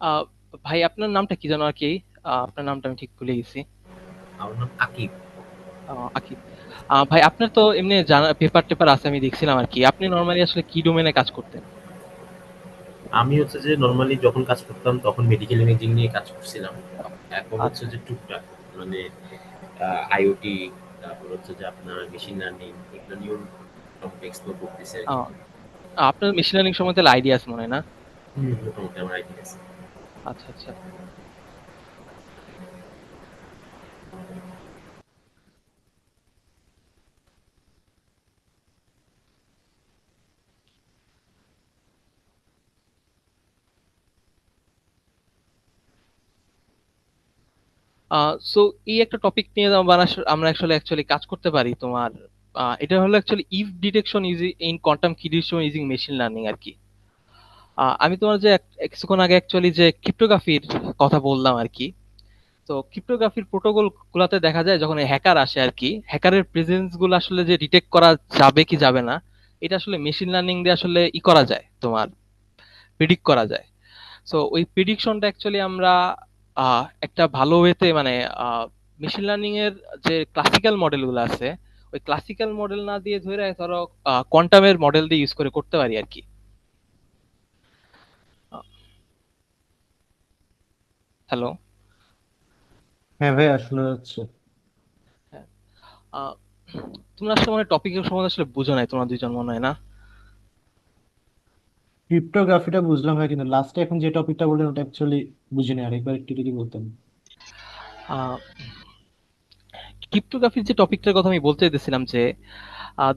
আ ভাই আপনার নামটা কি যেন আরকি? আপনার নামটা আমি ঠিক ভুলে গেছি। আমার নাম আকিব। আকিব। ভাই আপনার তো এমনি জানা পেপার-টেপার আছে আমি দেখছিলাম আরকি। আপনি নরমালি আসলে কি ডোমেইন এ কাজ করতেন? আমি হচ্ছে যে নরমালি যখন কাজ করতাম তখন মেডিকেল ইমেজিং নিয়ে কাজ করছিলাম। এখন হচ্ছে আচ্ছা। যে টুকটাক মানে আইওটি, তারপর হচ্ছে যে আপনার মেশিন লার্নিং এগুলো নিয়েও মোটামুটি এক্সপ্লোর করতেছি আ আরকি। আপনার মেশিন লার্নিং সম্বন্ধে তাহলে আইডিয়া আছে মনে হয় না? মোটামুটি আমার আইডিয়া আছে। আচ্ছা, আচ্ছা। আ সো এই একটা টপিক নিয়ে আমরা আসলে অ্যাকচুয়ালি কাজ করতে পারি তোমার এটা হলো actually if detection in quantum কি ডিটেকশন ইউজিং মেশিন লার্নিং আরকি। আমি তোমার যে কিছুক্ষণ আগে অ্যাকচুয়ালি যে ক্রিপ্টোগ্রাফির কথা বললাম আরকি। তো ক্রিপ্টোগ্রাফির প্রোটোকল গুলাতে দেখা যায় যখন হ্যাকার আসে আরকি, হ্যাকারের প্রেজেন্স গুলো আসলে যে ডিটেক্ট করা যাবে কি যাবে না, এটা আসলে মেশিন লার্নিং দিয়ে আসলে করা যায়, তোমার প্রেডিক্ট করা যায়। সো ওই প্রেডিকশনটা অ্যাকচুয়ালি আমরা একটা ভালো ওয়েতে মানে মেশিন লার্নিং এর যে ক্লাসিক্যাল মডেলগুলো আছে, ওই ক্লাসিক্যাল মডেল না দিয়ে ধরো কোয়ান্টামের মডেল দিয়ে ইউজ করে করতে পারি আরকি। হ্যালো। হ্যাঁ ভাইয়া শোনা যাচ্ছে। হ্যাঁ। আহ, তোমরা আসলে মানে টপিকের সম্বন্ধে আসলে বুঝো নাই তোমরা দুইজন মনে হয় না? ক্রিপ্টোগ্রাফিটা বুঝলাম ভাই, কিন্তু লাস্টে এখন যে টপিকটা বললেন ওটা অ্যাকচুয়ালি বুঝিনি, আরেকবার একটু যদি বলতেন। আহ ক্রিপ্টোগ্রাফির যে টপিকটার কথা আমি বলতে চাইতেছিলাম যে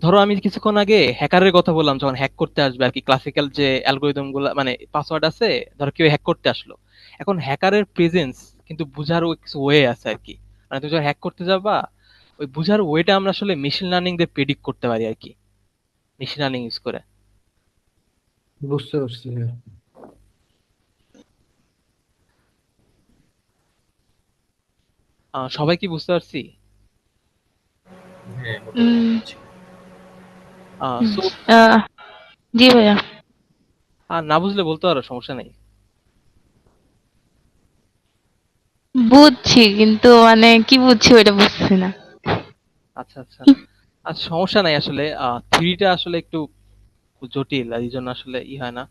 ধরো আমি কিছুক্ষণ আগে হ্যাকারের কথা বললাম যখন হ্যাক করতে আসবে আর কি, ক্লাসিক্যাল যে অ্যালগোরিদম গুলা মানে পাসওয়ার্ড আছে, ধরো কেউ হ্যাক করতে আসলো। এখন হ্যাকারের প্রেজেন্স কিন্তু বুঝারও কিছু ওয়ে আছে আর কি। মানে তুমি যখন হ্যাক করতে যাবা, ওই বুঝার ওয়েটা আমরা আসলে মেশিন লার্নিং দিয়ে প্রেডিক্ট করতে পারি আর কি, মেশিন লার্নিং ইউজ করে। বুঝতে পারছি হ্যাঁ। সবাই কি বুঝতে পারছি? হ্যাঁ, মোটামুটি উম, বুঝছি। হুম, সো আহ, জি ভাইয়া। না বুঝলে বলতে পারো, সমস্যা নেই। বুঝছি কিন্তু মানে কি বুঝছি ওইটা বুঝছি না। আচ্ছা, আচ্ছা। আচ্ছা, সমস্যা নাই আসলে। থিওরিটা আসলে একটু জটিল, আর এই জন্য আসলে হয় না।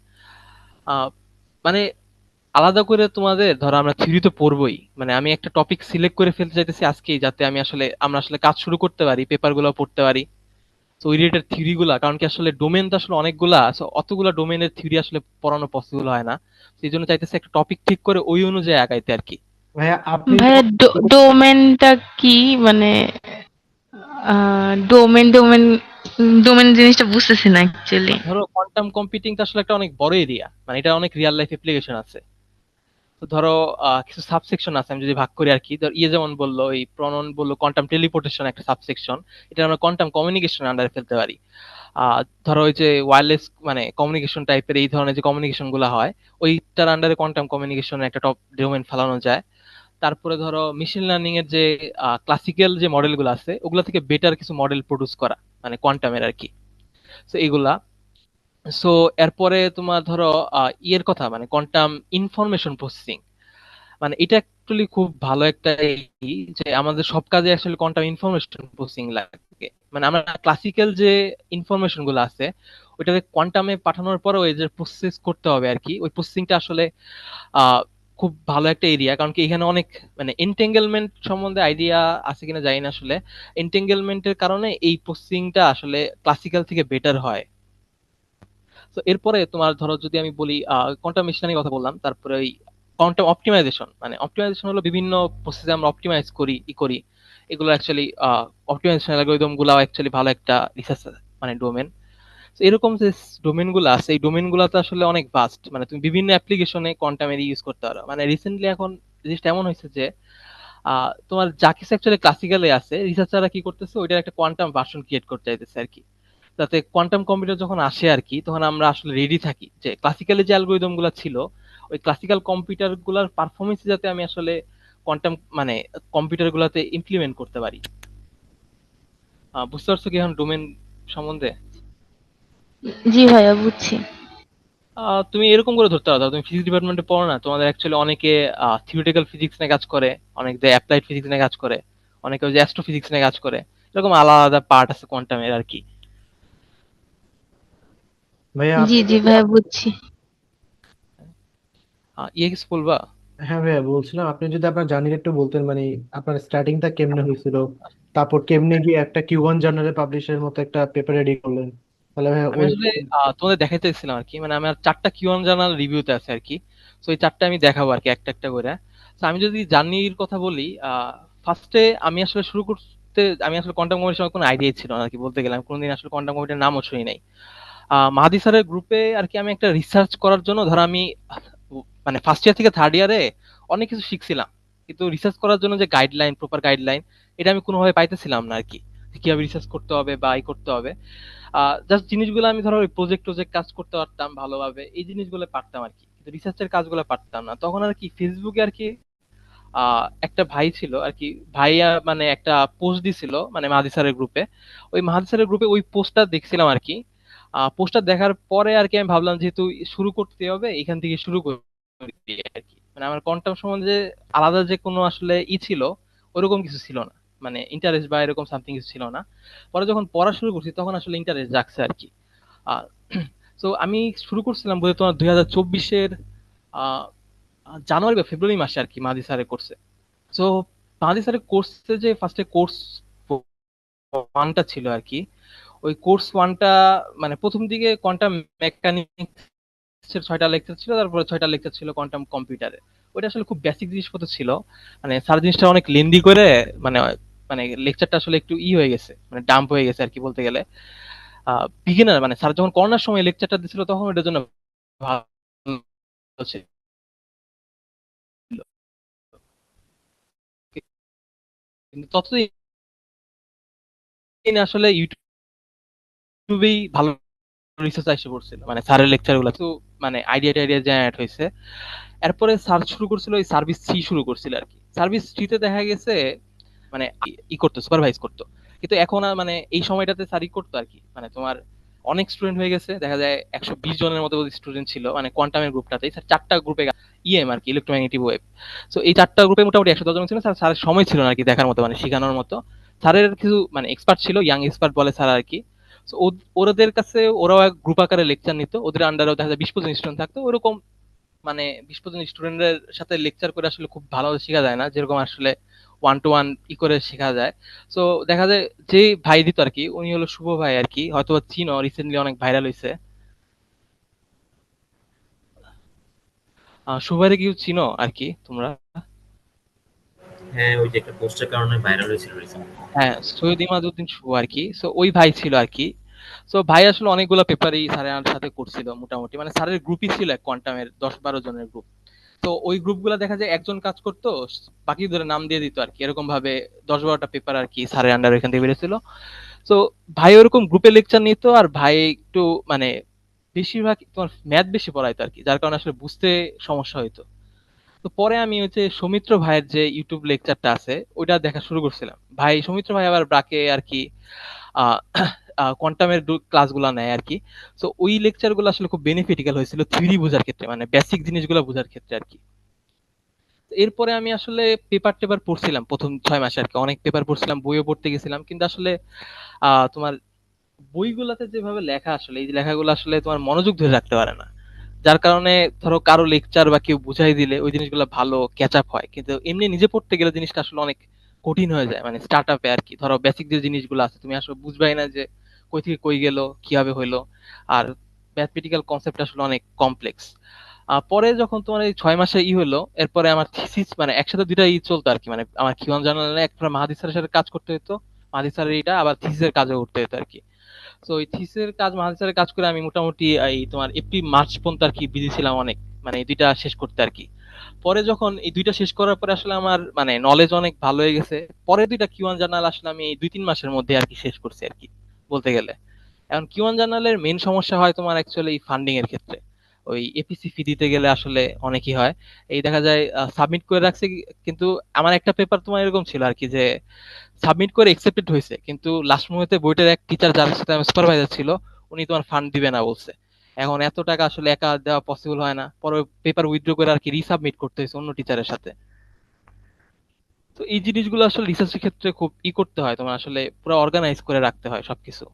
আহ, মানে আলাদা করে তোমাদের ধরো আমরা থিওরি তো পড়বোই, মানে আমি একটা টপিক সিলেক্ট করে ফেলতে চাইতেছি আজকেই, যাতে আমরা আসলে কাজ শুরু করতে পারি, পেপার গুলো পড়তে পারি। তো ওই রিলেটেড থিওরি গুলা, কারণ কি আসলে ডোমেন তো আসলে অনেকগুলা, so অতগুলা ডোমেনের থিওরি আসলে পড়ানো পসিবল হয় না। সেই জন্য চাইতেছি একটা টপিক ঠিক করে ওই অনুযায়ী আগাইতে আর কি। ভাইয়া আপনি ভাইয়া ডোমেনটা কি মানে ডোমেন ডোমেন ডোমেন জিনিসটা বুঝতেছি না অ্যাকচুয়ালি। ধরো কোয়ান্টাম কম্পিউটিং তো আসলে একটা অনেক বড় এরিয়া, মানে এটা অনেক রিয়েল লাইফ অ্যাপ্লিকেশন আছে। তো ধরো কিছু সাবসেকশন আছে, আমি যদি ভাগ করি আর কি, ধর যেমন বললো এই প্রনন বললো কোয়ান্টাম টেলিপোর্টেশন একটা সাবসেকশন, এটা আমরা কোয়ান্টাম কমিউনিকেশন আন্ডারে ফেলতে পারি। ধরো ওই যে ওয়্যারলেস মানে কমিউনিকেশন টাইপের এই ধরনের যে কমিউনিকেশন গুলো হয়, ওইটার আন্ডারে কোয়ান্টাম কমিউনিকেশনের একটা টপ ডোমেন ফেলানো যায়। তারপরে ধরো মেশিন লার্নিং এর যে ক্লাসিক্যাল যে মডেল গুলো আছে, ওগুলা থেকে বেটার কিছু মডেল প্রডিউস করা, মানে কোয়ান্টামের আর কি। তো এগুলা। সো এরপরে তোমার ধরো ইয়ের কথা মানে কোয়ান্টাম ইনফরমেশন প্রসেসিং, মানে এটা অ্যাকচুয়ালি খুব ভালো একটা যে আমাদের সব কাজে আসলে কোয়ান্টাম ইনফরমেশন প্রসেসিং লাগে। মানে আমরা ক্লাসিক্যাল যে ইনফরমেশন গুলো আছে, ওইটাকে কোয়ান্টামে পাঠানোর পরে ওই যে প্রসেস করতে হবে আর কি, ওই প্রসেসিংটা আসলে আহ খুব ভালো একটা এরিয়া, কারণ কি এখানে অনেক মানে এন্টেঙ্গেলমেন্ট সম্বন্ধে আইডিয়া আছে কিনা জানি না আসলে। এন্টেঙ্গেলমেন্টের কারণে এই প্রসেসিংটা আসলে ক্লাসিক্যাল থেকে বেটার হয়। তো এরপরে তোমার ধরো যদি আমি বলি কোয়ান্টাম মেশিনের কথা বললাম, তারপরে ওই কোয়ান্টাম অপটিমাইজেশন, মানে অপটিমাইজেশন হলো বিভিন্ন প্রসেসে আমরা অপটিমাইজ করি। এগুলো অ্যাকচুয়ালি অপটিমাইজেশন অ্যালগরিদম গুলো অ্যাকচুয়ালি ভালো একটা রিসার্চ মানে ডোমেন। তো এরকম যে ডোমেন গুলো আছে, এই ডোমেন গুলাতে আসলে অনেক ভাস্ট, মানে তুমি বিভিন্ন অ্যাপ্লিকেশনে কোয়ান্টামের ইউজ করতে পারো। মানে রিসেন্টলি এখন জিনিসটা এমন হয়েছে যে তোমার যা কিছু অ্যাকচুয়ালি ক্লাসিক্যালে আছে, রিসার্চাররা কি করতেছে ওইটার একটা কোয়ান্টাম ভার্সন ক্রিয়েট করতে চাইতেছে আর কি, যাতে কোয়ান্টাম কম্পিউটার যখন আসে আর কি, তখন আমরা আসলে রেডি থাকি যে ক্লাসিক্যালি যে অ্যালগোরিদম গুলো ছিল, ওই ক্লাসিক্যাল কম্পিউটার গুলার পারফরমেন্স যাতে আমি আসলে কোয়ান্টাম মানে কম্পিউটার গুলাতে ইমপ্লিমেন্ট করতে পারি। বুঝতে পারছো কি এখন ডোমেন সম্বন্ধে? জি ভাইয়া বুঝছি। তুমি এরকম করে ধরতে পারো, তুমি ফিজিক্স ডিপার্টমেন্টে পড়ো না, তোমাদের অ্যাকচুয়ালি অনেকে থিওরিটিক্যাল ফিজিক্স নিয়ে কাজ করে, অনেকে অ্যাপ্লাইড ফিজিক্স নিয়ে কাজ করে, অনেকে ওই যে অ্যাস্ট্রোফিজিক্স নিয়ে কাজ করে। এরকম আলাদা আলাদা পার্ট আছে কোয়ান্টামের আর কি। ভাইয়া জি আপনি জি ভাইয়া বুঝছি। ইয়ে কিছু বলবা? হ্যাঁ ভাইয়া বলছিলাম, আপনি যদি আপনার জার্নিটা একটু বলতেন, মানে আপনার স্টার্টিংটা কেমনে হয়েছিল, তারপর কেমনে গিয়ে একটা Q1 জার্নালে পাবলিশের মতো একটা পেপার রেডি করলেন, তাহলে ভাইয়া আমি ওই। আসলে তোমাদের দেখাইতে চাইছিলাম আর কি, মানে আমার 4টা কিউআন জার্নাল রিভিউতে আছে আর কি। তো এই 4টা আমি দেখাবো আর কি একটা একটা করে। তো আমি যদি জার্নির কথা বলি, ফার্স্টে আমি আসলে শুরু করতে, আমি আসলে কোয়ান্টাম কম্পিউটার কোনো আইডিয়াই ছিল না আর কি, বলতে গেলে আমি কোনোদিন আসলে কোয়ান্টাম কম্পিউটার নামও শুনি নাই। মাহাদি স্যারের গ্রুপে আর কি আমি একটা রিসার্চ করার জন্য, ধর আমি মানে ফার্স্ট ইয়ার থেকে থার্ড ইয়ারে অনেক কিছু শিখছিলাম, কিন্তু রিসার্চ করার জন্য যে গাইডলাইন, প্রপার গাইডলাইন, এটা আমি কোনোভাবে পাইতেছিলাম না আর কি, যে কিভাবে রিসার্চ করতে হবে বা ই করতে হবে। জাস্ট জিনিসগুলো আমি ধরো ওই প্রজেক্ট টজেক্ট কাজ করতে পারতাম ভালোভাবে, এই জিনিসগুলো পারতাম আর কি, কিন্তু রিসার্চের কাজগুলো পারতাম না। তখন আর কি ফেসবুকে আর কি একটা ভাই ছিল আর কি, ভাইয়া মানে একটা পোস্ট দিছিল মানে মাহাদি স্যারের গ্রুপে। ওই মাহাদি স্যারের গ্রুপে ওই পোস্টটা দেখছিলাম আর কি। পোস্টটা দেখার পরে আর কি আমি ভাবলাম যেহেতু শুরু করতে হবে, এখান থেকে শুরু করি আর কি। মানে আমার কোয়ান্টাম সম্বন্ধে আলাদা যে কোনো আসলে ছিল, ওরকম কিছু ছিল না, মানে ইন্টারেস্ট বা এরকম সামথিং কিছু ছিল না। পরে যখন পড়া শুরু করছি তখন আসলে ইন্টারেস্ট জাগছে আর কি। তো আমি শুরু করছিলাম বলে তোমার 2024-এর জানুয়ারি বা ফেব্রুয়ারি মাসে আর কি মাহাদি স্যারে করছে। তো মাহাদি স্যারের কোর্সে যে ফার্স্টে কোর্স ওয়ানটা ছিল আর কি, ওই কোর্স ওয়ানটা মানে প্রথম দিকে কোয়ান্টাম মেকানিক্স এর 6টা লেকচার ছিল, তারপরে 6টা লেকচার ছিল কোয়ান্টাম কম্পিউটারে। ওইটা আসলে খুব বেসিক জিনিসপত্র ছিল, মানে স্যার জিনিসটা অনেক লেন্দি করে, মানে মানে লেকচারটা আসলে একটু হয়ে গেছে, মানে ডাম্প হয়ে গেছে আর কি বলতে গেলে। বিগিনার মানে স্যার যখন করোনার সময় লেকচারটা দিছিল তখন ওটার জন্য ভালো ছিল, কিন্তু ততদিন আসলে ইউটিউবেই ভালো রিসার্চ এসে পড়ছিল, মানে স্যারের লেকচার গুলো তো মানে আইডিয়া টাইডিয়া জেনারেট হয়েছে। এরপরে স্যার শুরু করছিল ওই সার্ভিস থ্রি শুরু করছিল আর কি। সার্ভিস থ্রিতে দেখা গেছে মানে করতো, সুপারভাইজ করতো। কিন্তু এখন আর মানে এই সময়টাতে স্যারই করতো আর কি, মানে তোমার অনেক স্টুডেন্ট হয়ে গেছে, দেখা যায় 120 জনের মতো স্টুডেন্ট ছিল মানে কোয়ান্টামের গ্রুপটাতেই। স্যার 4টা গ্রুপে ইএম আর কি, ইলেকট্রোম্যাগনেটিক ওয়েভ। সো এই 4টা গ্রুপে মোটামুটি 110 জন ছিল। স্যার স্যারের সময় ছিল না আর কি দেখার মতো, মানে শেখানোর মতো। স্যারের কিছু মানে এক্সপার্ট ছিল, ইয়াং এক্সপার্ট বলে স্যার আর কি। সো ওদের কাছে ওরাও এক গ্রুপ আকারে লেকচার নিত, ওদের আন্ডারেও দেখা যায় 20-25 স্টুডেন্ট থাকতো ওরকম। মানে 20-25 স্টুডেন্টের সাথে লেকচার করে আসলে খুব ভালো শেখা যায় না, যেরকম আসলে ওয়ান টু ওয়ান করে শেখা যায়। তো দেখা যায় যে ভাই দিত আর কি, উনি হলো শুভ ভাই আর কি, হয়তো চিনো, রিসেন্টলি অনেক ভাইরাল হয়েছে। শুভ ভাইরে কি চিনো আর কি তোমরা? হ্যাঁ, ওই যে একটা পোস্টের কারণে ভাইরাল হয়েছিল রিসেন্টলি। হ্যাঁ, সৈয়দ ইমাদউদ্দিন শুভ আর কি। সো ওই ভাই ছিল আর কি। সো ভাই আসলে অনেকগুলো পেপারই স্যারের সাথে করছিল মোটামুটি, মানে স্যারের গ্রুপই ছিল এক কোয়ান্টামের 10-12 জনের গ্রুপ। তো ওই গ্রুপগুলো দেখা যায় একজন কাজ করতো, বাকিদের নাম দিয়ে দিত আর কি, এরকম ভাবে 10-12টা পেপার আর কি স্যারের আন্ডার এখান থেকে বেরোছিল। তো ভাই ওরকম গ্রুপে লেকচার নিত, আর ভাই একটু মানে বেশিরভাগ তোমার ম্যাথ বেশি পড়াইতো আর কি, যার কারণে আসলে বুঝতে সমস্যা হইতো। তো পরে আমি হচ্ছে সৌমিত্র ভাইয়ের যে ইউটিউব লেকচারটা আছে ওইটা দেখা শুরু করছিলাম। ভাই সৌমিত্র ভাই আবার ব্রাকে আর কি কোয়ান্টামের ক্লাসগুলো নেয় আর কি। তো ওই লেকচার গুলো আসলে খুব বেনিফিটিক্যাল হয়েছিল থিওরি বোঝার ক্ষেত্রে, মানে বেসিক জিনিসগুলো বোঝার ক্ষেত্রে আর কি। এরপরে আমি আসলে পেপার টেপার পড়ছিলাম প্রথম 6 মাসে আর কি, অনেক পেপার পড়ছিলাম, বইও পড়তে গেছিলাম, কিন্তু আসলে তোমার বইগুলাতে যেভাবে লেখা, আসলে এই লেখাগুলো আসলে তোমার মনোযোগ ধরে রাখতে পারে না। যার কারণে ধরো কারো লেকচার বা কেউ বুঝাই দিলে ওই জিনিসগুলো ভালো ক্যাচ আপ হয়, কিন্তু এমনি নিজে পড়তে গেলে জিনিসটা আসলে অনেক কঠিন হয়ে যায়, মানে স্টার্ট আপে আর কি। ধরো বেসিক যে জিনিসগুলো আছে তুমি আসলে বুঝবাই না যে কই থেকে কই গেল, কিভাবে হইলো। আর ম্যাথমেটিক্যাল কনসেপ্ট আসলে অনেক কমপ্লেক্স। পরে যখন তোমার এই 6 মাসে হলো, এরপরে আমার থিসিস মানে একসাথে দুইটা চলতো আর কি, মানে আমার কিউয়ান জার্নালে একটা মাহাদি স্যারের সাথে কাজ করতে হতো, মাহাদি স্যারের এটা আবার থিসিসের কাজও করতে হতো আর কি। তো ওই থিসের কাজ, মাহাদি স্যারের কাজ করে আমি মোটামুটি এই তোমার এপ্রিল মার্চ পর্যন্ত আর কি বিজি ছিলাম অনেক, মানে এই দুইটা শেষ করতে আর কি। পরে যখন এই দুইটা শেষ করার পরে আসলে আমার মানে নলেজ অনেক ভালো হয়ে গেছে। পরে দুইটা কিউয়ান জার্নাল আসলে আমি এই 2-3 মাসের মধ্যে আর কি শেষ করছি আর কি বলতে গেলে। এখন কিউয়ান জার্নালের মেইন সমস্যা হয় তোমার অ্যাকচুয়ালি ফান্ডিং এর ক্ষেত্রে। ওই এপিসি ফি দিতে গেলে আসলে অনেকই হয়। এই দেখা যায় সাবমিট করে রাখছে, কিন্তু আমার একটা পেপার তোমার এরকম ছিল আর কি, যে সাবমিট করে একসেপ্টেড হয়েছে, কিন্তু লাস্ট মুহূর্তে বইটার এক টিচার যার সাথে আমার সুপারভাইজার ছিল, উনি তোমার ফান্ড দিবে না বলছে। এখন এত টাকা আসলে একা দেওয়া পসিবল হয় না, পরে পেপার উইথড্র করে আর কি রিসাবমিট করতে হয়েছে অন্য টিচারের সাথে। তো এই জিনিসগুলো আসলে রিসার্চের ক্ষেত্রে খুব করতে হয়, তোমার আসলে পুরো অর্গানাইজ করে রাখতে হয় সবকিছু।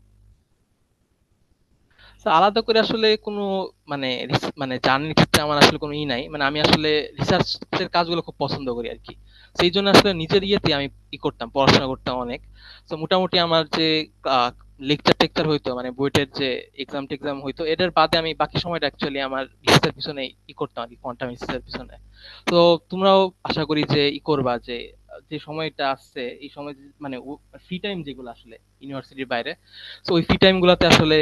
তো আলাদা করে আসলে কোনো মানে মানে জার্নির ক্ষেত্রে আমার আসলে কোনো নাই, মানে আমি আসলে রিসার্চের কাজগুলো খুব পছন্দ করি আর কি। সেই জন্য আসলে নিজের ইয়েতে আমি করতাম, পড়াশোনা করতাম অনেক। তো মোটামুটি আমার যে লেকচার টেকচার হইতো, মানে বুয়েটের যে এক্সাম টেক্সাম হইতো, এটার বাদে আমি বাকি সময়টা অ্যাকচুয়ালি আমার রিসার্চের পিছনে করতাম আর কি, কোয়ান্টাম রিসার্চের পিছনে। তো তোমরাও আশা করি যে করবা যে যে সময়টা আসছে এই সময় মানে ফ্রি টাইম যেগুলো আসলে ইউনিভার্সিটির বাইরে, তো ওই ফ্রি টাইম গুলাতে আসলে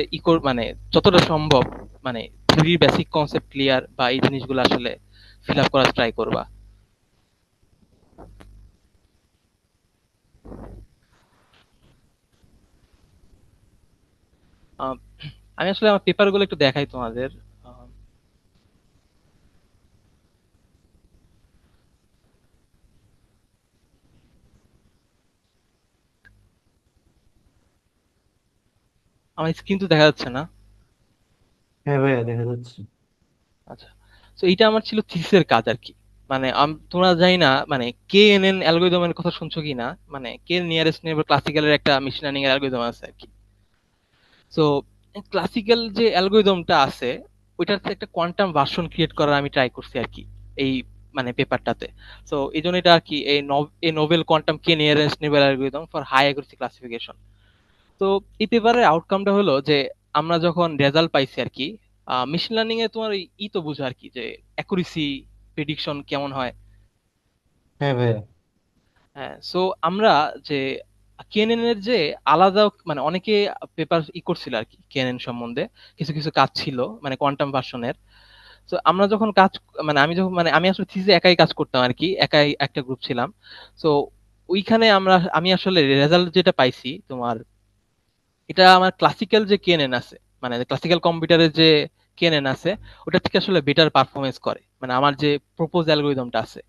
মানে যতটা সম্ভব মানে থিওরির বেসিক কনসেপ্ট ক্লিয়ার বা এই জিনিসগুলো আসলে ফিল আপ করার ট্রাই করবা। আহ, আমি আসলে আমার পেপার গুলো একটু দেখাই তোমাদের। আহ, আমার স্ক্রিন তো দেখা যাচ্ছে না। হ্যাঁ ভাইয়া, দেখা যাচ্ছে। আচ্ছা, তো এইটা আমার ছিল থিসিসের কাজ আর কি। মানে তোমরা জানি না মানে কে এন এন অ্যালগরিদমের কথা শুনছো কি না, মানে কে নিয়ারেস্ট নেইবার ক্লাসিক্যালের একটা মেশিন লার্নিং এর অ্যালগরিদম আছে আর কি। তো ক্লাসিক্যাল যে অ্যালগরিদমটা আছে ওইটার একটা কোয়ান্টাম ভার্সন ক্রিয়েট করার আমি ট্রাই করছি আর কি এই মানে পেপারটাতে। তো এই জন্য এটা আর কি এই novel quantum k nearest neighbour algorithm for high accuracy classification. তো এই পেপারের আউটকামটা হলো যে আমরা যখন রেজাল্ট পাইছি আর কি, মেশিন লার্নিং এ তোমার তো বুঝো আর কি যে অ্যাকুরেসি প্রেডিকশন কেমন হয়। হ্যাঁ ভাইয়া। হ্যাঁ, সো আমরা যে কেএনএন এর যে আলাদা মানে অনেকে পেপার করছিল আর কি কেএনএন সম্বন্ধে, কিছু কিছু কাজ ছিল মানে কোয়ান্টাম ভার্সনের। তো আমরা যখন কাজ মানে আমি যখন মানে আমি আসলে থিসিসে একাই কাজ করতাম আর কি, একাই একটা গ্রুপ ছিলাম। তো ওইখানে আমি আসলে রেজাল্ট যেটা পাইছি তোমার, এটা আমার ক্লাসিক্যাল যে কেএনএন আছে মানে ক্লাসিক্যাল কম্পিউটারের যে কেএনএন আছে ওটা থেকে আসলে বেটার পারফরমেন্স করে, মানে আমার যে প্রপোজ অ্যালগরিদমটা আছে।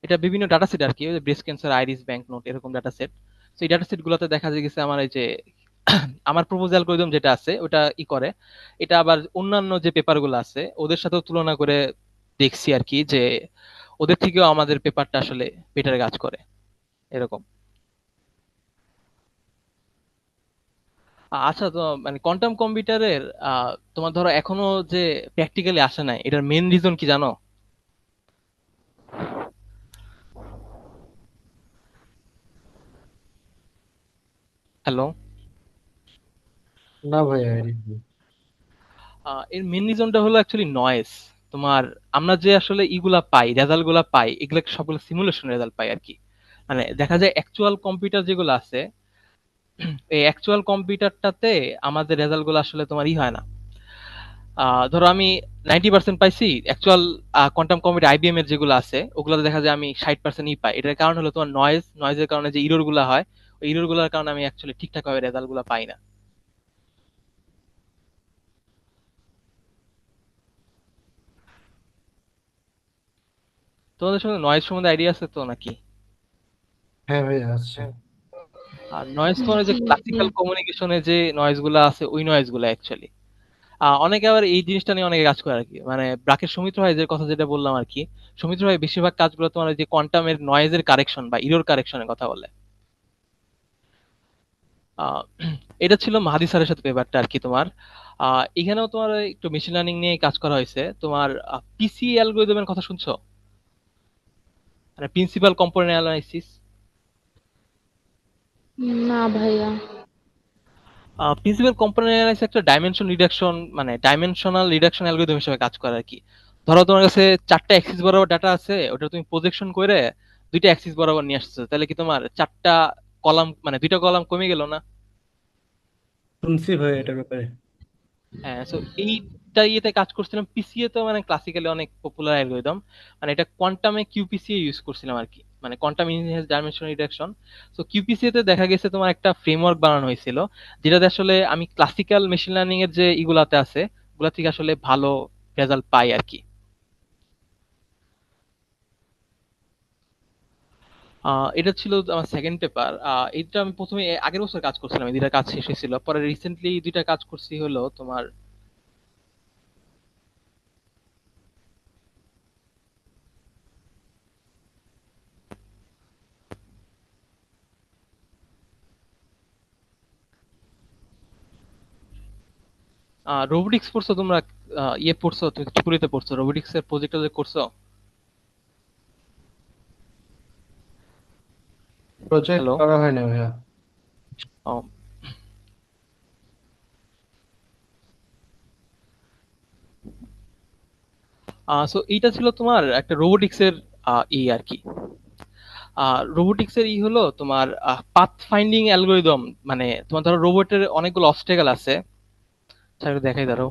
এটা বিভিন্ন ডাটা সেট আর কি, breast cancer, iris, bank note, এরকম ডাটা সেট। তো এই ডাটা সেট গুলোতে দেখা যায় গেছে আমার এই যে আমার প্রপোজ অ্যালগরিদম যেটা আছে ওটা করে। এটা আবার অন্যান্য যে পেপার গুলো আছে ওদের সাথেও তুলনা করে দেখছি আর কি যে ওদের থেকেও আমাদের পেপারটা আসলে বেটার কাজ করে এরকম। আচ্ছা, তো মানে কোয়ান্টাম কম্পিউটারের তোমার ধরো এখনো যে প্র্যাকটিক্যালি আসে নাই, এটার মেন রিজন কি জানো? হ্যালো? না ভাইয়া, idea নেই। এর মেন রিজনটা হলো অ্যাকচুয়ালি নয়েজ। তোমার আমরা যে আসলে ইগুলা পাই, রেজাল্ট গুলা পাই, এগুলা সবগুলো সিমুলেশন রেজাল্ট পাই আর কি। মানে দেখা যায় অ্যাকচুয়াল কম্পিউটার যেগুলো আছে এই অ্যাকচুয়াল কম্পিউটারটাতে আমাদের রেজাল্ট গুলো আসলে তোমার হয় না। ধরো আমি 90% পাইছি, অ্যাকচুয়াল কোয়ান্টাম কম্পিউটার আইবিএম এর যেগুলো আছে ওগুলোতে দেখা যায় আমি 60% পাই। এটার কারণ হলো তোমার নয়েজের কারণে যে ইরর গুলা হয়, ওই ইরর গুলার কারণে আমি অ্যাকচুয়ালি ঠিকঠাক ভাবে রেজাল্ট গুলা পাই না। তোমাদের সঙ্গে নয়েজ সম্বন্ধে আইডিয়া আছে তো নাকি? হ্যাঁ ভাইয়া, আছে। আর নয়েজ তোমার ওই যে জি জি। ক্লাসিক্যাল কমিউনিকেশনে যে নয়েজ গুলা আছে ওই নয়েজ গুলা অ্যাকচুয়ালি। অনেকে আবার এই জিনিসটা নিয়ে অনেকে কাজ করে আর কি, মানে ব্রাকের সৌমিত্র ভাই যে কথা যেটা বললাম আর কি, সৌমিত্র ভাই বেশিরভাগ কাজগুলো তোমার ওই যে কোয়ান্টামের নয়েজের কারেকশন বা ইরর কারেকশনের কথা বলে। আহ, এটা ছিল মাহাদি স্যারের সাথে পেপারটা আর কি তোমার। এখানেও তোমার একটু মেশিন লার্নিং নিয়ে কাজ করা হয়েছে তোমার। পিসি অ্যালগরিদমের কথা শুনছো, মানে প্রিন্সিপাল কম্পোনেন্ট অ্যানালাইসিস? না ভাইয়া। প্রিন্সিপাল কম্পোনেন্ট অ্যানালাইসিস একটা ডাইমেনশন রিডাকশন মানে ডাইমেনশনাল রিডাকশন অ্যালগরিদম হিসেবে কাজ করে আর কি। ধরো তোমার কাছে চারটা অ্যাক্সিস বরাবর ডাটা আছে, ওটা তুমি প্রজেকশন করে দুইটা অ্যাক্সিস বরাবর নিয়ে আসছো, তাহলে কি তোমার চারটা কলাম মানে দুইটা কলাম কমে গেল না? শুনছি ভাই এটার ব্যাপারে। হ্যাঁ, সো এইটা ইয়েতে কাজ করছিলাম পিসিএ, তো মানে ক্লাসিক্যালি অনেক পপুলার অ্যালগরিদম। মানে এটা কোয়ান্টামে কিউপিসিএ ইউজ করছিলাম আর কি, মানে quantum enhanced dimension reduction. So QPCA তে দেখা গেছে তোমার একটা ফ্রেমওয়ার্ক বানানো হয়েছিল যেটাতে আসলে আমি ক্লাসিক্যাল মেশিন লার্নিং এর যে ইগুলাতে আছে ওগুলা থেকে আসলে ভালো রেজাল্ট পাই আর কি। এটা ছিল আমার সেকেন্ড পেপার। এটা আমি প্রথমে আগের বছর কাজ করছিলাম, এই দুইটা কাজ শেষ হয়েছিল, পরে রিসেন্টলি দুইটা কাজ করছি হলো তোমার রোবোটিক্স পড়ছো তোমরা? ইয়ে পড়ছো, তুমি ত্রিপুরীতে পড়ছো, রোবোটিক্স এর প্রজেক্ট করছো? Project hello. করা হয় না ভাইয়া। সো এইটা ছিল তোমার একটা রোবোটিক্স এর ই আর কি। রোবোটিক্স এর ই হলো তোমার পাথ ফাইন্ডিং অ্যালগোরিদম। মানে তোমার ধরো রোবটের অনেকগুলো অবস্টেকেল আছে, সেটা দেখাই ধরো।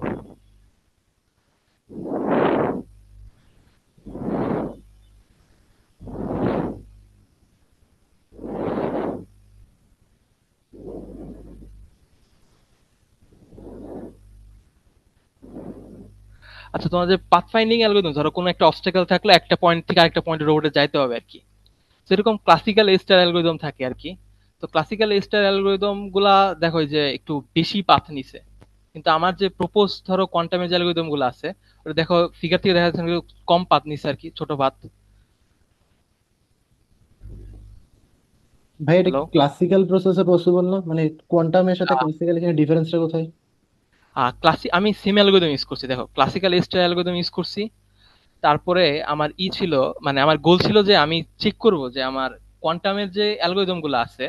আচ্ছা, তোমার যে পাথ ফাইন্ডিং অ্যালগোরিদম, ধরো কোনো একটা অবস্টেকেল থাকলে একটা পয়েন্ট থেকে আরেকটা পয়েন্টে রোবটে যাইতে হবে আর কি। সেরকম ক্লাসিক্যাল এ স্টার অ্যালগোরিদম থাকে আর কি। তো ক্লাসিক্যাল এ স্টার অ্যালগোরিদম গুলা দেখো যে একটু বেশি পাথ নিছে, কিন্তু আমার যে প্রপোজ ধরো কোয়ান্টাম এজ অ্যালগোরিদম গুলো আছে, ওটা দেখো ফিগার থেকে দেখা যাচ্ছে একটু কম পাথ নিছে আর কি, ছোট পাথ। ভাই এটা হ্যালো। কি ক্লাসিক্যাল প্রসেসে পসিবল না? মানে কোয়ান্টামের সাথে ক্লাসিক্যাল এখানে ডিফারেন্সটা কোথায়? আমি সেম অ্যালগোরিদম ইউজ করছি, দেখো ক্লাসিক্যাল এ স্টার অ্যালগোরিদম ইউজ করছি। তারপরে আমার ই ছিল, মানে আমার গোল ছিল যে আমি চেক করব যে আমার কোয়ান্টামের যে অ্যালগোরিদম গুলো আছে,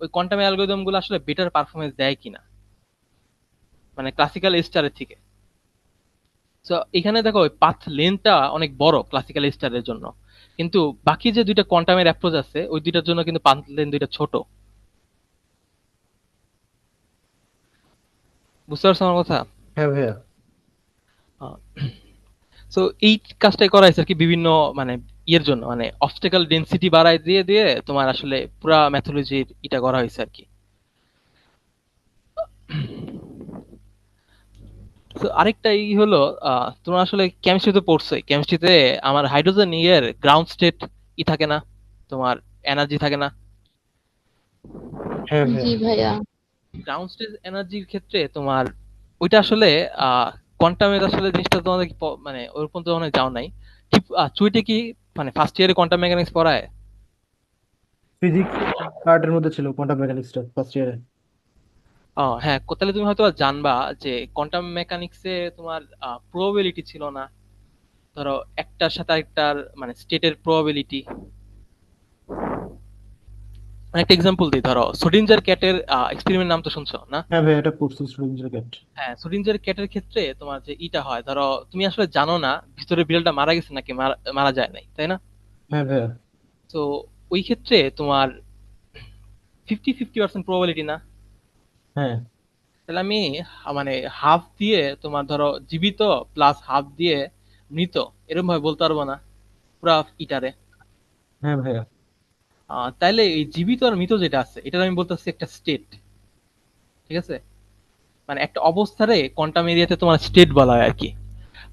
ওই কোয়ান্টামের অ্যালগোরিদম গুলো আসলে বেটার পারফরমেন্স দেয় কিনা, মানে ক্লাসিক্যাল স্টারের থেকে। তো এখানে দেখো ওই পাথ লেন্থটা অনেক বড় ক্লাসিক্যাল স্টারের জন্য, কিন্তু বাকি যে দুইটা কোয়ান্টামের অ্যাপ্রোচ আছে ওই দুইটার জন্য কিন্তু পাথ লেন্থ দুইটা ছোট। বুঝতে পারছো আমার কথা? হ্যাঁ ভাইয়া। সো এই কাজটাই করা হয়েছে আর কি বিভিন্ন, মানে ইয়ের জন্য, মানে অবস্টাকল ডেনসিটি বাড়ায় দিয়ে দিয়ে তোমার আসলে পুরা ম্যাথোলজির এটা করা হয়েছে আর কি। তো আরেকটা ই হলো, তোমরা আসলে কেমিস্ট্রিতে পড়ছোই, কেমিস্ট্রিতে আমার হাইড্রোজেন ইয়ের গ্রাউন্ড স্টেট ই থাকে না, তোমার এনার্জি থাকে না। হ্যাঁ ভাইয়া। জি ভাইয়া। গ্রাউন্ড স্টেট এনার্জির ক্ষেত্রে তোমার ওইটা আসলে কোয়ান্টামের আসলে জিনিসটা তোমাদের মানে ওরকম তো অনেক যাও নাই। ঠিক চুইটে কি মানে ফার্স্ট ইয়ারে কোয়ান্টাম মেকানিক্স পড়ায়? ফিজিক্স পার্টের মধ্যে ছিল কোয়ান্টাম মেকানিক্সটা ফার্স্ট ইয়ারে। হ্যাঁ, তাহলে তুমি হয়তো জানবা যে কোয়ান্টাম মেকানিক্সে তোমার প্রবাবিলিটি ছিল না, ধরো একটার সাথে আরেকটার মানে স্টেটের প্রবাবিলিটি। একটা এক্সাম্পল দিই, ধরো সোডিঞ্জার ক্যাটের এক্সপেরিমেন্ট নাম তো শুনছো না? হ্যাঁ ভাই, এটা পড়ছি স্টুডেন্টস গেট। হ্যাঁ, সোডিঞ্জার ক্যাটের ক্ষেত্রে তোমার যে ইটা হয়, ধরো তুমি আসলে জানো না ভিতরে বিড়ালটা মারা গেছে নাকি মারা যায় নাই, তাই না? হ্যাঁ ভাইয়া। তো ওই ক্ষেত্রে তোমার 50-50% প্রবাবিলিটি না? হ্যাঁ। তাহলে আমি মানে হাফ দিয়ে তোমার ধরো জীবিত প্লাস হাফ দিয়ে মৃত, এরকম ভাবে বলতে পারবো না পুরা ইটারে। হ্যাঁ ভাইয়া। তাইলে এই জীবিত আর মৃত যেটা আছে এটা আমি বলতেছি একটা স্টেট, ঠিক আছে? মানে একটা অবস্থারে কোয়ান্টাম এরিয়াতে তোমার স্টেট বলা হয় আর কি।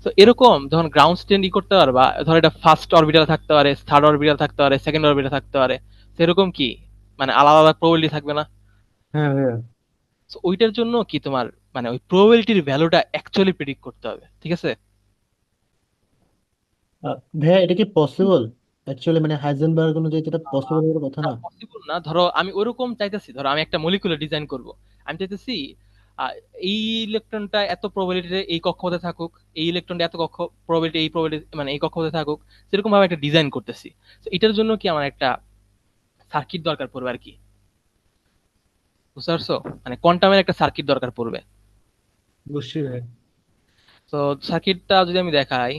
তো এরকম যখন গ্রাউন্ড স্টেট ই করতে পারবা, ধর এটা ফার্স্ট অরবিটাল থাকতে পারে, থার্ড অরবিটাল থাকতে পারে, সেকেন্ড অরবিটাল থাকতে পারে, সেরকম কি মানে আলাদা আলাদা প্রবাবিলিটি থাকবে না? হ্যাঁ ভাইয়া। তো ওইটার জন্য কি তোমার মানে ওই প্রবাবিলিটির ভ্যালুটা অ্যাকচুয়ালি প্রেডিক্ট করতে হবে, ঠিক আছে? ভাইয়া এটা কি পসিবল অ্যাকচুয়ালি? মানে হাইজেনবার্গ অনুযায়ী এটা পসিবল হওয়ার কথা না? পসিবল না, ধরো আমি ওরকম চাইতেছি, ধরো আমি একটা মলিকুলার ডিজাইন করব, আমি চাইতেছি আহ, এই ইলেকট্রনটা এত প্রবাবিলিটিতে এই কক্ষপথে থাকুক, এই ইলেকট্রনটা এত প্রবাবিলিটি এই প্রবাবিলিটি মানে এই কক্ষপথে থাকুক, সেরকম ভাবে একটা ডিজাইন করতেছি। তো এটার জন্য কি আমার একটা সার্কিট দরকার পড়বে আর কি। বুঝতে পারছো? মানে কোয়ান্টামের একটা সার্কিট দরকার পড়বে। বুঝছি ভাই। তো সার্কিটটা যদি আমি দেখাই,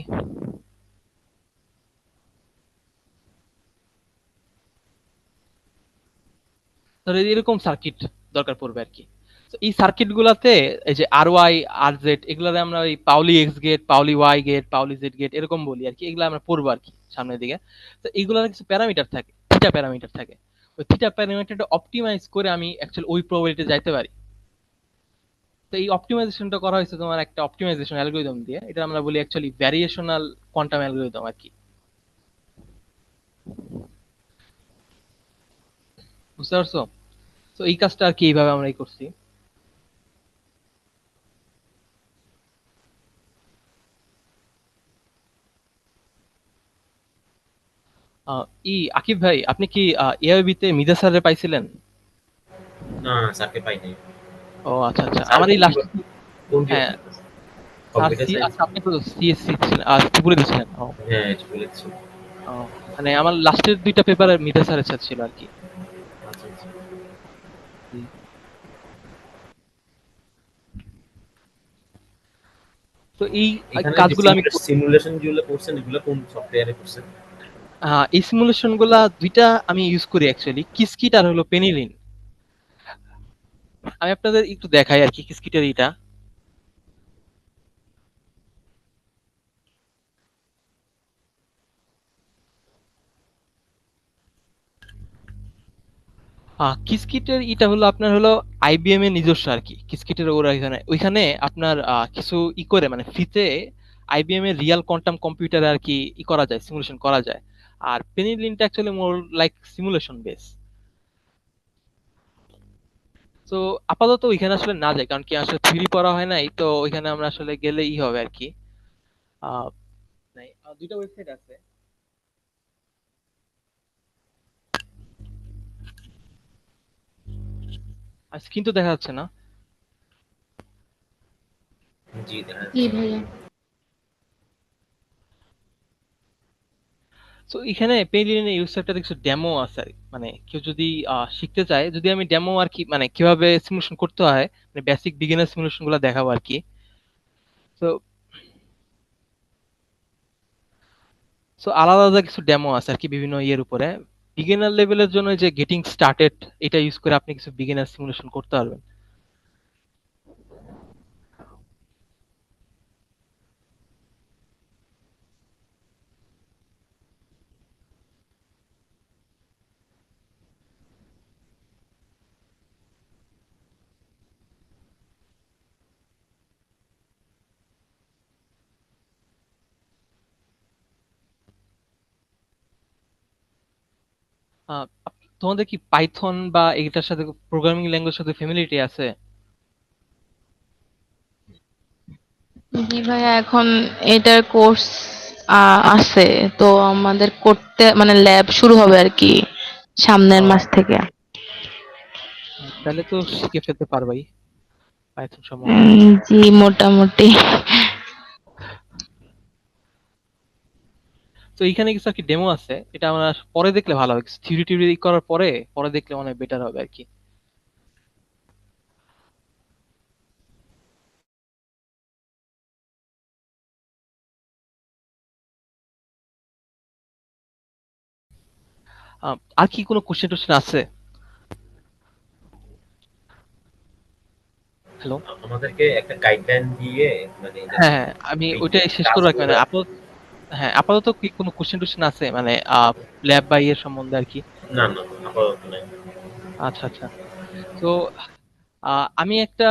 ধরো এরকম সার্কিট দরকার পড়বে আর কি। তো এই সার্কিট গুলাতে এই যে আর ওয়াই আর জেড, এগুলাতে আমরা ওই Pauli x gate, Pauli y gate, Pauli z gate এরকম বলি আর কি, এগুলো আমরা পড়বো আর কি সামনের দিকে। তো এইগুলার কিছু প্যারামিটার থাকে, থিটা প্যারামিটার থাকে। ওই থিটা প্যারামিটারটা অপটিমাইজ করে আমি অ্যাকচুয়ালি ওই প্রবাবিলিটি যাইতে পারি। তো এই অপটিমাইজেশনটা করা হয়েছে তোমার একটা অপটিমাইজেশন অ্যালগরিদম দিয়ে, এটা আমরা বলি অ্যাকচুয়ালি ভ্যারিয়েশনাল কোয়ান্টাম অ্যালগরিদম আর কি। বুঝতে পারছো? তো এই কাজটা আর কি এইভাবে আমরা করছি। আহ, আকিব ভাই, আপনি কি এআইবি তে মিদা স্যারের পাইছিলেন? না, স্যারকে পাই নাই। ও আচ্ছা আচ্ছা, স্যার আমার এই লাস্ট, কোন হ্যাঁ ডিপার্টমেন্ট? আর কম্পিউটার সি সায়েন্স। আচ্ছা আপনি তো সিএসসি ছিলেন আর ত্রিপুরা ছিলেন। ও, হ্যাঁ, এটা বলেছি। ও, মানে আমার লাস্টের দুইটা পেপার মিতা স্যারের সাথে ছিল আর কি। আচ্ছা আচ্ছা। জি। তো এই এখানে যে কাজগুলো আমি সিমুলেশন যেগুলো করছেন এগুলো কোন সফটওয়্যারে করছেন? এই সিমুলেশন গুলা দুইটা আমি ইউজ করি অ্যাকচুয়ালি, কিসকিট আর হলো পেনিলিন। আমি আপনাদের একটু দেখাই আর কি কিসকিটের এটা। কিসকিটের এটা হলো আপনার হলো আইবিএম এর নিজস্ব আর কি। কিসকিটের ওরা এখানে ওইখানে আপনার কিছু করে মানে ফ্রিতে আইবিএম এর রিয়াল কোয়ান্টাম কম্পিউটার আর কি করা যায়, সিমুলেশন করা যায়। আর পেনিলিনটা actually more like simulation base. তো আপাতত ওইখানে আসলে না যাই, কারণ কি আসলে থিওরি পড়া হয় নাই, তো ওইখানে আমরা আসলে গেলে হবে আর কি। আহ নাই, দুইটা ওয়েবসাইট আছে। আর স্ক্রিন তো দেখা যাচ্ছে না। জি, দেখা জি যাচ্ছে। ভাইয়া। তো এখানে পেইলিনের ইউজারটা কিছু ডেমো আছে আর কি। মানে কেউ যদি শিখতে চায়, যদি আমি ডেমো আর কি মানে কিভাবে সিমুলেশন করতে হয়, মানে বেসিক বিগিনার সিমুলেশন গুলো দেখাবো আর কি। তো সো আলাদা আলাদা কিছু ডেমো আছে আর কি বিভিন্ন ইয়ের উপরে। বিগিনার লেভেলের জন্য যে গেটিং স্টার্টেড, এটা ইউজ করে আপনি কিছু বিগিনার সিমুলেশন করতে পারবেন। তোমাদের কি পাইথন বা এটার সাথে প্রোগ্রামিং ল্যাঙ্গুয়েজ সাথে ফ্যামিলিটি আছে? জি ভাইয়া, এখন এটার কোর্স আছে। তো আমাদের করতে মানে ল্যাব শুরু হবে আর কি সামনের মাস ও, থেকে। তাহলে তো শিখে ফেলতে পারবাই পাইথন সম্বন্ধে। জি মোটামুটি। তো এইখানে কিছু আর কি ডেমো আছে, এটা আমরা পরে দেখলে ভালো হবে, থিওরি টিউরি করার পরে পরে দেখলে অনেক বেটার হবে আর কি। আর কি কোনো কোশ্চেন টোশ্চেন আছে? হ্যালো। আমাদেরকে একটা গাইডলাইন দিয়ে মানে জাস্ট হ্যাঁ, হ্যাঁ, আমি এই ওইটাই শেষ করবো আর কি। মানে কাজগুলা। আপাতত, হ্যাঁ আপাতত কি কোনো কোশ্চেন টোশ্চেন আছে মানে ল্যাব বা ইয়ের সম্বন্ধে আর কি? না না, আপাতত নাই। আচ্ছা আচ্ছা। তো আমি একটা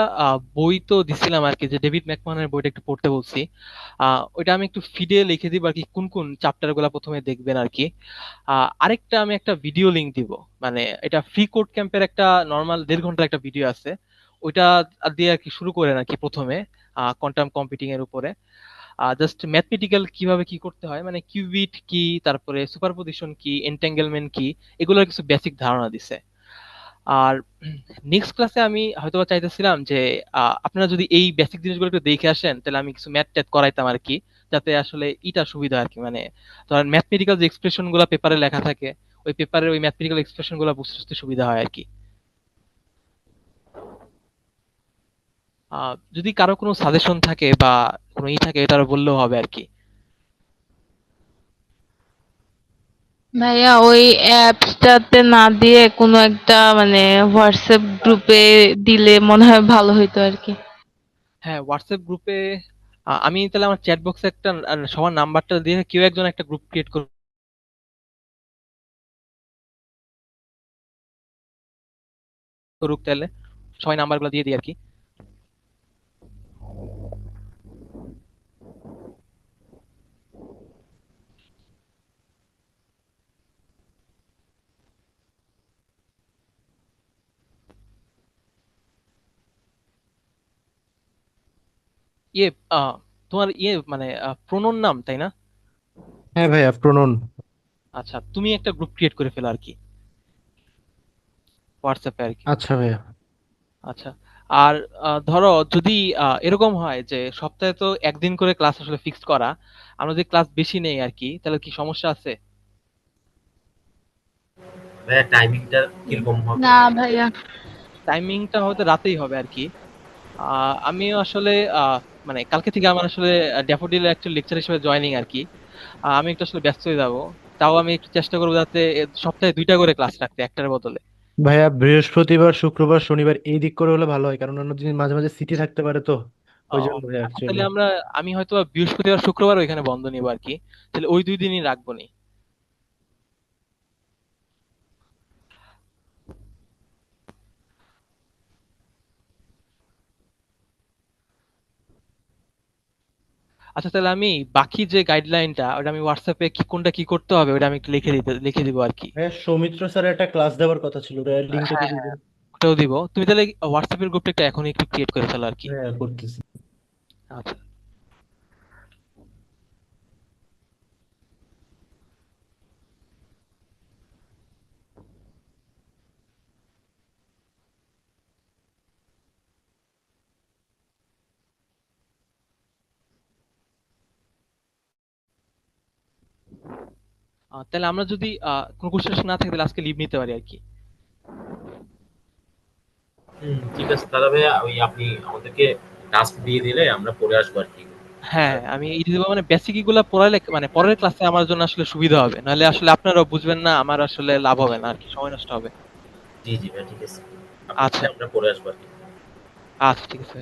বই তো দিছিলাম আর কি, যে ডেভিড ম্যাকমানের বইটা একটু পড়তে বলছি। ওইটা আমি একটু ফিডে লিখে দিব আর কি, কোন কোন চ্যাপ্টার গুলা প্রথমে দেখবেন আর কি। আরেকটা আমি একটা ভিডিও লিংক দিব। মানে এটা ফ্রি কোড ক্যাম্পের একটা নর্মাল 1.5 ঘন্টার একটা ভিডিও আছে। ওইটা দিয়ে আর কি শুরু করেন আর কি প্রথমে কোয়ান্টাম কম্পিউটিং এর উপরে। জাস্ট ম্যাথমেটিক্যাল কিভাবে কি করতে হয়, মানে কিউবিট কি, তারপরে সুপারপজিশন কি, এন্টাঙ্গেলমেন্ট কি, এগুলোর কিছু বেসিক ধারণা দিছে। আর নেক্সট ক্লাসে আমি হয়তোবা চাইতেছিলাম যে আপনারা যদি এই বেসিক জিনিসগুলো একটু দেখে আসেন, তাহলে আমি কিছু ম্যাথ ট্যাথ করাইতাম আর কি, যাতে আসলে ইটা সুবিধা আর কি। মানে ধরেন ম্যাথমেটিক্যাল যে এক্সপ্রেশন গুলো পেপারে লেখা থাকে, ওই পেপারে ওই ম্যাথমেটিক্যাল এক্সপ্রেশন গুলো বুঝতে সুবিধা হয় আর কি। যদি কারো কোনো সাজেশন থাকে বা কোনো থাকে, এটা বললেও হবে আর কি। ভাইয়া ওই অ্যাপসটাতে না দিয়ে কোনো একটা মানে হোয়াটসঅ্যাপ গ্রুপে দিলে মনে হয় ভালো হইতো আর কি। হ্যাঁ, হোয়াটসঅ্যাপ গ্রুপে আমি তাহলে আমার চ্যাট বক্সে একটা সবার নাম্বারটা দিয়ে কেউ একজন একটা গ্রুপ ক্রিয়েট করুক, তাহলে সবাই নাম্বারগুলো দিয়ে দিই আর কি। ইয়ে আহ, তোমার ইয়ে মানে প্রণন নাম তাই না? হ্যাঁ ভাইয়া, প্রণন। আচ্ছা, তুমি একটা গ্রুপ ক্রিয়েট করে ফেলো আর কি হোয়াটসঅ্যাপে আর কি। আচ্ছা ভাইয়া। আচ্ছা। আর ধরো যদি এরকম হয় যে সপ্তাহে তো একদিন করে ক্লাস আসলে ফিক্সড করা, আমরা যদি ক্লাস বেশি নেই আর কি, তাহলে কি সমস্যা আছে? ভাইয়া টাইমিংটা কিরকম হবে? না ভাইয়া। টাইমিংটা হয়তো রাতেই হবে আর কি। আমিও আসলে মানে কালকে থেকে আমার আসলে ড্যাফোডিলে অ্যাকচুয়ালি লেকচার হিসেবে জয়েনিং আর কি। আমি একটু আসলে ব্যস্ত হয়ে যাবো। তাও আমি একটু চেষ্টা করবো যাতে সপ্তাহে 2টা করে ক্লাস রাখতে, একটার বদলে। ভাইয়া বৃহস্পতিবার শুক্রবার শনিবার এই দিক করে হলে ভালো হয়, কারণ অন্য দিন মাঝে মাঝে সিটি থাকতে পারে তো, ও, ওই জন্য ভাইয়া আচ্ছা, অ্যাকচুয়ালি। তাহলে আমি হয়তো বৃহস্পতিবার শুক্রবার ওইখানে বন্ধ নিবো আর কি। তাহলে ওই 2 দিনই রাখবো নি। আচ্ছা, তাহলে আমি বাকি যে গাইডলাইনটা ওটা আমি হোয়াটসঅ্যাপে কি কোনটা কি করতে হবে ওটা আমি একটু লিখে দিব আর কি। ভাইয়া সৌমিত্র স্যার একটা ক্লাস দেওয়ার কথা ছিল, লিঙ্কটা হ্যাঁ, দিয়ে হ্যাঁ, দিবেন। ওটাও দিব। তুমি তাহলে হোয়াটসঅ্যাপের গ্রুপটা একটা এখনই একটু ক্রিয়েট করে ফেলো আর কি। হ্যাঁ করতেছি। আচ্ছা। তাহলে আমরা যদি কোনো কোশ্চেন না থাকে তাহলে আজকে লিভ নিতে পারি আর কি। ঠিক আছে দাদা ভাইয়া, ওই আপনি আমাদেরকে টাস্ক দিয়ে দিলে আমরা পড়ে আসবো আর কি। হ্যাঁ, আর আমি এই দিব, মানে বেসিক এগুলা পড়ালে মানে পরের ক্লাসে আমার জন্য আসলে সুবিধা হবে, নাহলে আসলে আপনারাও বুঝবেন না, আমার আসলে লাভ হবে না আর কি, সময় নষ্ট হবে। জি জি ভাই, ঠিক আছে, আপনি আচ্ছা, দিলে আমরা পড়ে আসবো আর কি। আচ্ছা, ঠিক আছে।